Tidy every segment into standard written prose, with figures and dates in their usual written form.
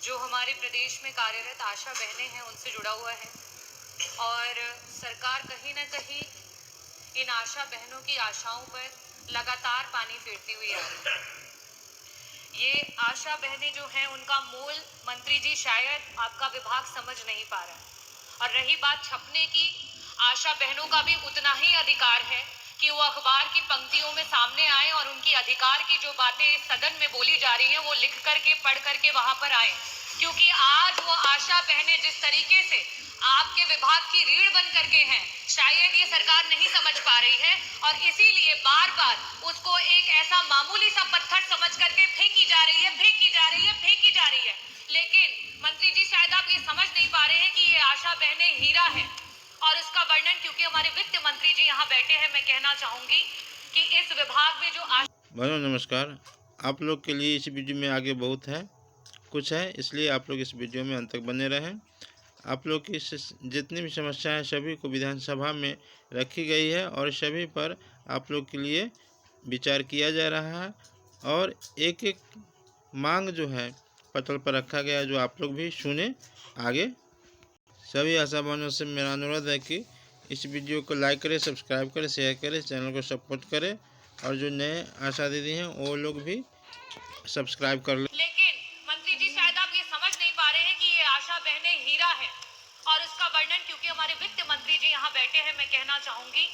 जो हमारे प्रदेश में कार्यरत आशा बहनें हैं उनसे जुड़ा हुआ है और सरकार कहीं ना कहीं इन आशा बहनों की आशाओं पर लगातार पानी फेरती हुई आ रही है। ये आशा बहनें जो हैं उनका मोल मंत्री जी शायद आपका विभाग समझ नहीं पा रहा है। और रही बात छपने की, आशा बहनों का भी उतना ही अधिकार है कि वो अखबार की पंक्तियों में सामने आए और उनकी अधिकार की जो बातें सदन में बोली जा रही हैं वो लिख करके पढ़ करके वहां पर आए, क्योंकि आज वो आशा बहनें जिस तरीके से आपके विभाग की रीढ़ बन करके हैं शायद ये सरकार नहीं समझ पा रही है और इसीलिए बार बार उसको एक ऐसा मामूली सा पत्थर समझ करके फेंकी जा रही है, फेंकी जा रही है, फेंकी जा रही है। लेकिन मंत्री जी शायद आप ये समझ नहीं पा रहे हैं कि ये आशा बहनें हीरा है और उसका वर्णन क्योंकि हमारे वित्त मंत्री जी यहाँ बैठे हैं, मैं कहना चाहूंगी कि इस विभाग में जो भाइयों नमस्कार। आप लोग के लिए इस वीडियो में आगे बहुत है कुछ है, इसलिए आप लोग इस वीडियो में अंत तक बने रहें। आप लोग की जितनी भी समस्याएं सभी को विधानसभा में रखी गई है और सभी पर आप लोग के लिए विचार किया जा रहा है और एक एक मांग जो है पटल पर रखा गया है, जो आप लोग भी सुने आगे। सभी आशा बहनों से मेरा अनुरोध है कि इस वीडियो को लाइक करें, सब्सक्राइब करें, शेयर करें, चैनल को सपोर्ट करें और जो नए आशा दीदी हैं वो लोग भी सब्सक्राइब कर लें। लेकिन मंत्री जी शायद आप ये समझ नहीं पा रहे हैं कि ये आशा बहनें हीरा है और उसका वर्णन क्योंकि हमारे वित्त मंत्री जी यहाँ बैठे हैं, मैं कहना चाहूंगी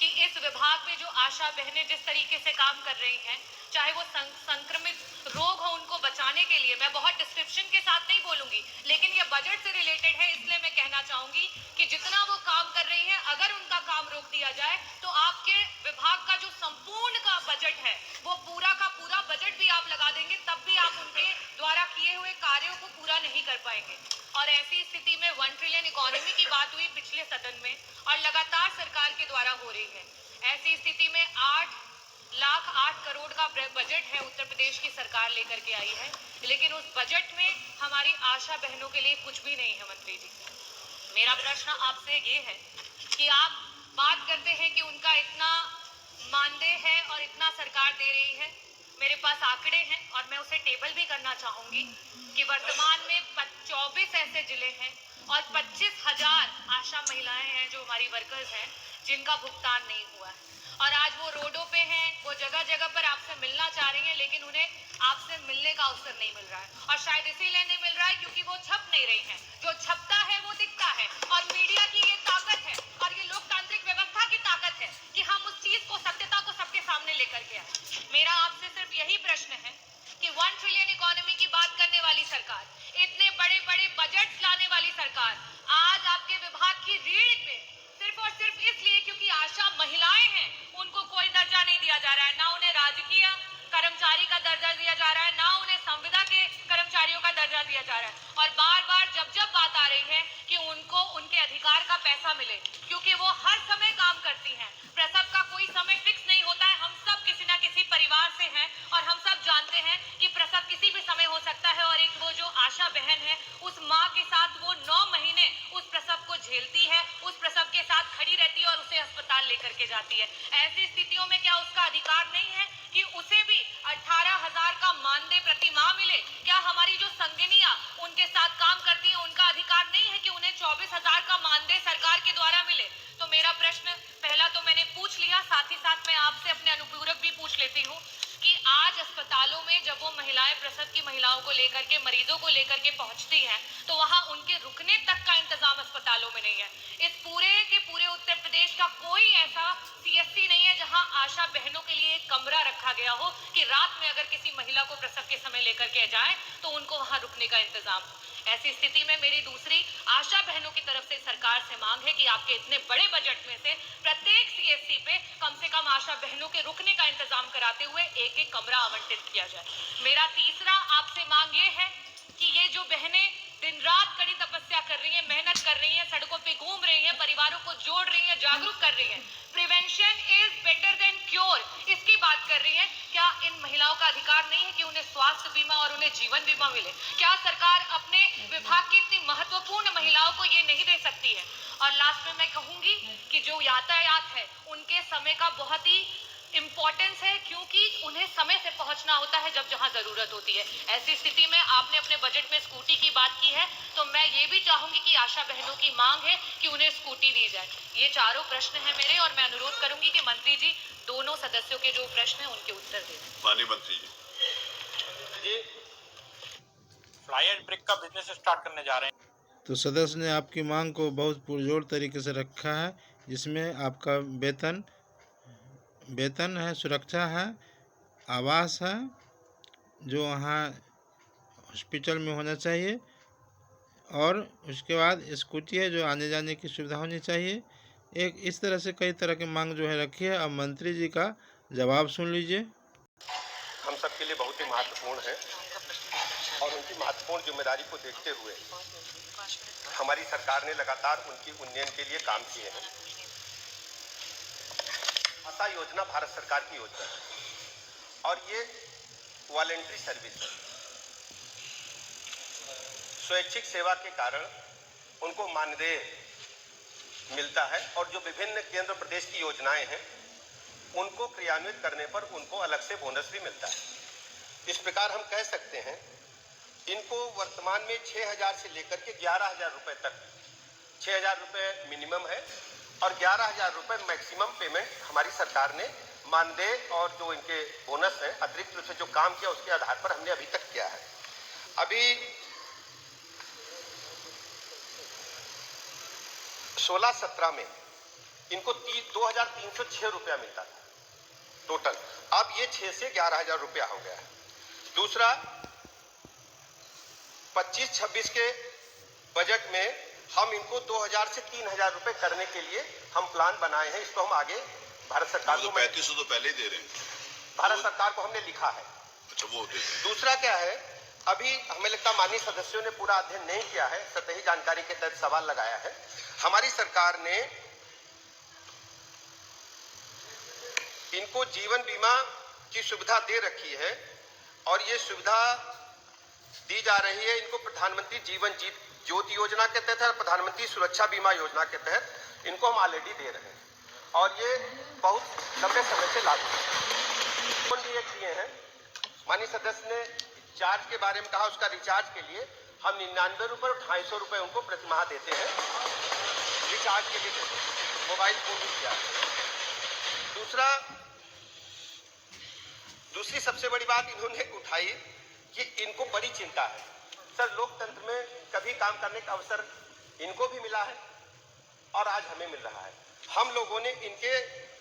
कि इस विभाग में जो आशा बहनें जिस तरीके से काम कर रही हैं, चाहे वो संक्रमित रोग हो उनको बचाने के लिए, मैं बहुत डिस्क्रिप्शन के साथ नहीं बोलूंगी लेकिन ये बजट से रिलेटेड है, इसलिए मैं कहना चाहूंगी कि जितना वो काम कर रही हैं अगर उनका काम रोक दिया जाए तो आपके विभाग का जो संपूर्ण का बजट है वो पूरा का पूरा बजट भी आप लगा देंगे तब भी आप उनके द्वारा किए हुए कार्यों को पूरा नहीं कर पाएंगे। और ऐसी स्थिति में 1 ट्रिलियन इकोनॉमी की बात हुई पिछले सदन में और लगातार सरकार के द्वारा हो रही है। ऐसी स्थिति में 8 करोड़ का बजट है उत्तर प्रदेश की सरकार लेकर के आई है, लेकिन उस बजट में हमारी आशा बहनों के लिए कुछ भी नहीं है। मंत्री जी, मेरा प्रश्न आपसे ये है कि आप बात करते हैं कि उनका इतना मानदेय है और इतना सरकार दे रही है। मेरे पास आंकड़े हैं और मैं उसे टेबल भी करना चाहूंगी कि वर्तमान में 24 ऐसे जिले हैं और 25,000 आशा महिलाएं हैं जो हमारी वर्कर्स हैं जिनका भुगतान नहीं हुआ है और आज वो रोडों पे हैं, वो जगह जगह पर आपसे मिलना चाह रही हैं लेकिन उन्हें आपसे मिलने का अवसर नहीं मिल रहा है और शायद इसीलिए नहीं मिल रहा है क्योंकि वो छप नहीं रही हैं। जो छपता है वो दिखता है और मीडिया की ये ताकत है और ये लोकतांत्रिक व्यवस्था की ताकत है कि हम उस चीज को, सत्यता को सबके सामने लेकर के आए। मेरा आपसे सिर्फ यही प्रश्न है कि 1 ट्रिलियन इकोनॉमी की बात करने वाली सरकार, इतने बड़े बड़े बजट लाने वाली सरकार आज आपके विभाग की रीढ़ पे सिर्फ और सिर्फ इसलिए क्योंकि आशा महिलाएं हैं उनको कोई दर्जा नहीं दिया जा रहा है, ना उन्हें राजकीय कर्मचारी का दर्जा दिया जा रहा है, ना उन्हें संविदा के कर्मचारियों का दर्जा दिया जा रहा है। और बार बार जब जब बात आ रही है कि उनको उनके अधिकार का पैसा मिले, क्योंकि वो हर समय काम करती हैं, प्रसव का कोई समय फिक्स नहीं होता है। हम सब किसी ना किसी परिवार से हैं और हम सब जानते हैं कि प्रसव किसी भी समय हो सकता है और एक वो जो आशा बहन है उस माँ के साथ वो 9 महीने उस प्रसव को झेलती है, उस प्रसव के साथ खड़ी रहती है और उसे अस्पताल लेकर के जाती है। ऐसी स्थितियों में क्या उसका अधिकार नहीं है कि उसे भी 18,000 का मानदेय प्रति माह मिले? क्या हमारी जो संगिनियां उनके साथ काम करती हैं उनका अधिकार नहीं है कि उन्हें 24,000 का मानदेय सरकार के द्वारा मिले? तो मेरा प्रश्न पहला तो मैंने पूछ लिया, साथ ही साथ मैं आपसे अपने अनुपूरक भी पूछ लेती हूँ कि आज अस्पतालों में जब वो महिलाएं प्रसव की महिलाओं को लेकर के, मरीजों को लेकर के पहुंचती हैं तो वहां उनके रुकने तक का इंतजाम अस्पतालों में नहीं है। इस पूरे के पूरे उत्तर प्रदेश का कोई ऐसा सीएससी नहीं है जहां आशा बहनों के लिए एक कमरा रखा गया हो कि रात में अगर किसी महिला को प्रसव के समय लेकर के जाए तो उनको वहां रुकने का इंतजाम हो। ऐसी स्थिति में मेरी दूसरी आशा बहनों की तरफ से सरकार से मांग है कि आपके इतने बड़े बजट में से प्रत्येक सीएससी पे कम से कम आशा बहनों के रुकने का इंतजाम कराते हुए एक एक कमरा आवंटित किया जाए। मेरा तीसरा आपसे मांग ये है कि ये जो बहनें दिन रात कड़ी तपस्या कर रही हैं, मेहनत कर रही हैं, सड़कों पे घूम रही हैं, परिवारों को जोड़ रही हैं, जागरूक कर रही हैं, prevention is better than cure, इसकी बात कर रही हैं, क्या इन महिलाओं का अधिकार नहीं है कि उन्हें स्वास्थ्य बीमा और उन्हें जीवन बीमा मिले? क्या सरकार अपने विभाग की इतनी महत्वपूर्ण महिलाओं को ये नहीं दे सकती है? और लास्ट में मैं कहूंगी कि जो यातायात है उनके समय का बहुत ही इम्पोर्टेंस है, क्योंकि उन्हें समय से पहुंचना होता है जब जहां जरूरत होती है। ऐसी स्थिति में आपने अपने बजट में स्कूटी की बात की है, तो मैं ये भी चाहूंगी कि आशा बहनों की मांग है कि उन्हें स्कूटी दी जाए। ये चारों प्रश्न हैं मेरे, और मैं अनुरोध करूंगी कि मंत्री जी दोनों सदस्यों के जो प्रश्न हैं उनके उत्तर दें। माननीय मंत्री जी, फ्लाई एंड ब्रिक का बिजनेस स्टार्ट करने जा रहे हैं। तो सदस्य ने आपकी मांग को बहुत पुरजोर तरीके से रखा है, जिसमें आपका वेतन है, सुरक्षा है, आवास है, जो वहाँ हॉस्पिटल में होना चाहिए, और उसके बाद स्कूटी है जो आने जाने की सुविधा होनी चाहिए। एक इस तरह से कई तरह की मांग जो है रखी है। अब मंत्री जी का जवाब सुन लीजिए। हम सबके लिए बहुत ही महत्वपूर्ण है और उनकी महत्वपूर्ण जिम्मेदारी को देखते हुए हमारी सरकार ने लगातार उनकी उन्नयन के लिए काम किए हैं। आशा योजना भारत सरकार की योजना है और ये वॉलेंट्री सर्विस है। स्वैच्छिक सेवा के कारण उनको मानदेय मिलता है और जो विभिन्न केंद्र प्रदेश की योजनाएं हैं उनको क्रियान्वित करने पर उनको अलग से बोनस भी मिलता है। इस प्रकार हम कह सकते हैं इनको वर्तमान में 6,000 से लेकर के 11,000 रुपए तक, 6,000 रुपए मिनिमम है और 11,000 रुपए मैक्सिमम पेमेंट हमारी सरकार ने मानदेय और जो इनके बोनस है अतिरिक्त रूप से जो काम किया उसके आधार पर हमने अभी तक किया है। अभी 16-17 में इनको 2,306 रुपया मिलता था टोटल, अब ये 6 से 11,000 रुपया हो गया है। दूसरा 25-26 के बजट में हम इनको 2,000 से 3,000 रुपए करने के लिए हम प्लान बनाए हैं। इसको हम आगे भारत सरकार को 3500 तो पहले ही दे रहे हैं, भारत सरकार को हमने लिखा है। अच्छा वो दे रहे हैं। दूसरा क्या है, अभी हमें लगता माननीय सदस्यों ने पूरा अध्ययन नहीं किया है, सतही जानकारी के तहत सवाल लगाया है। हमारी सरकार ने इनको जीवन बीमा की सुविधा दे रखी है और ये सुविधा दी जा रही है इनको प्रधानमंत्री जीवन ज्योति योजना के तहत और प्रधानमंत्री सुरक्षा बीमा योजना के तहत इनको हम ऑलरेडी दे रहे हैं और ये बहुत लंबे समय से लागू है। किए हैं माननीय सदस्य ने चार्ज के बारे में कहा, उसका रिचार्ज के लिए हम 99 रुपए और 250 रुपए उनको प्रतिमाह देते हैं, रिचार्ज के लिए देते हैं, मोबाइल फोन भी किया है। दूसरी सबसे बड़ी बात इन्होंने उठाई कि इनको बड़ी चिंता है। सर, लोकतंत्र में कभी काम करने का अवसर इनको भी मिला है और आज हमें मिल रहा है। हम लोगों ने इनके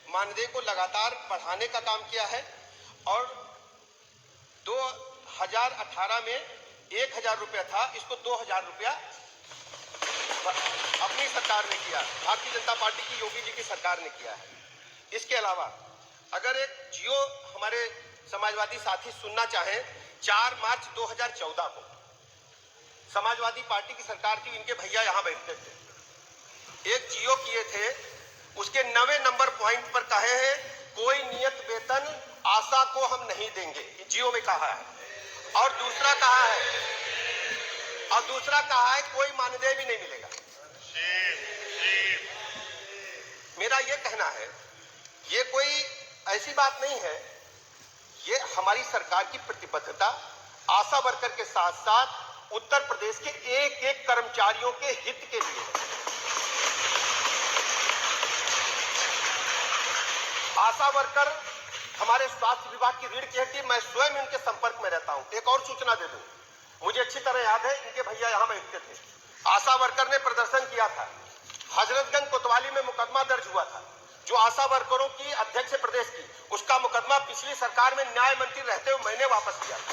मानदेय को लगातार बढ़ाने का काम किया है और 2018 में 1,000 रुपया था, इसको 2,000 रुपया अपनी सरकार ने किया, भारतीय जनता पार्टी की योगी जी की सरकार ने किया है। इसके अलावा अगर एक जियो हमारे समाजवादी साथी सुनना चाहें, 4 मार्च 2014 को समाजवादी पार्टी की सरकार थी, इनके भैया यहां बैठते थे, एक जियो किए थे, उसके 9वें नंबर पॉइंट पर कहे हैं कोई नियत वेतन आशा को हम नहीं देंगे, जियो में कहा है। और दूसरा कहा है कोई मानदेय भी नहीं मिलेगा। मेरा ये कहना है ये कोई ऐसी बात नहीं है, ये हमारी सरकार की प्रतिबद्धता आशा वर्कर के साथ साथ उत्तर प्रदेश के एक एक कर्मचारियों के हित के लिए है। आशा वर्कर हमारे स्वास्थ्य विभाग की रीढ़ की हड्डी, मैं स्वयं इनके संपर्क में रहता हूं। एक और सूचना दे दूं, मुझे अच्छी तरह याद है इनके भैया यहां बैठते थे, आशा वर्कर ने प्रदर्शन किया था, हजरतगंज कोतवाली में मुकदमा दर्ज हुआ था, जो आशा वर्करों की अध्यक्ष प्रदेश की, उसका मुकदमा पिछली सरकार में न्याय मंत्री रहते हुए मैंने वापस लिया था।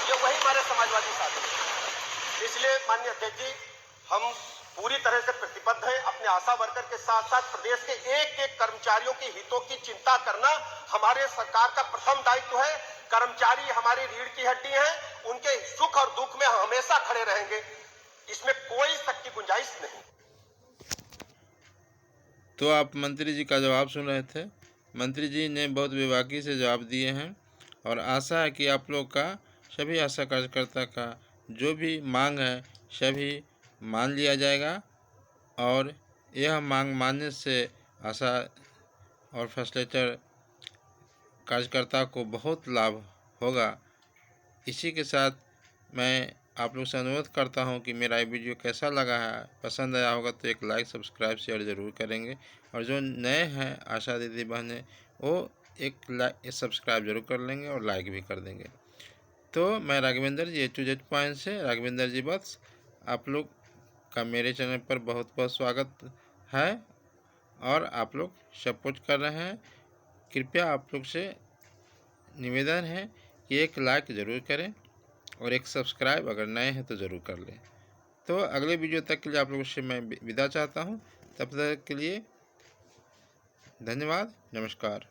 ये वही हमारे समाजवादी साथी। इसलिए माननीय अध्यक्ष जी, हम पूरी तरह से प्रतिबद्ध हैं अपने आशा वर्कर के साथ साथ प्रदेश के एक एक कर्मचारियों के हितों की चिंता करना हमारे सरकार का प्रथम दायित्व है। कर्मचारी हमारी रीढ़ की हड्डी हैं, उनके सुख और दुख में हम हमेशा खड़े रहेंगे, इसमें कोई शक की गुंजाइश नहीं। तो आप मंत्री जी का जवाब सुन रहे थे। मंत्री जी ने बहुत बेबाकी से जवाब दिए हैं और आशा है कि आप लोग का, सभी आशा कार्यकर्ता का जो भी मांग है सभी मान लिया जाएगा और यह मांग मानने से आशा और फैसिलिटेटर कार्यकर्ता को बहुत लाभ होगा। इसी के साथ मैं आप लोग से अनुरोध करता हूं कि मेरा ये वीडियो कैसा लगा है, पसंद आया होगा तो एक लाइक, सब्सक्राइब, शेयर ज़रूर करेंगे। और जो नए हैं आशा दीदी बहनें, वो एक लाइक सब्सक्राइब जरूर कर लेंगे और लाइक भी कर देंगे। तो मैं राघवेंद्र जी A-to-Z पॉइंट से राघवेंद्र जी बस आप लोग का मेरे चैनल पर बहुत बहुत स्वागत है और आप लोग सपोर्ट कर रहे हैं। कृपया आप लोग से निवेदन है कि एक लाइक ज़रूर करें और एक सब्सक्राइब अगर नए हैं तो ज़रूर कर लें। तो अगले वीडियो तक के लिए आप लोगों से मैं विदा चाहता हूं। तब तक के लिए धन्यवाद, नमस्कार।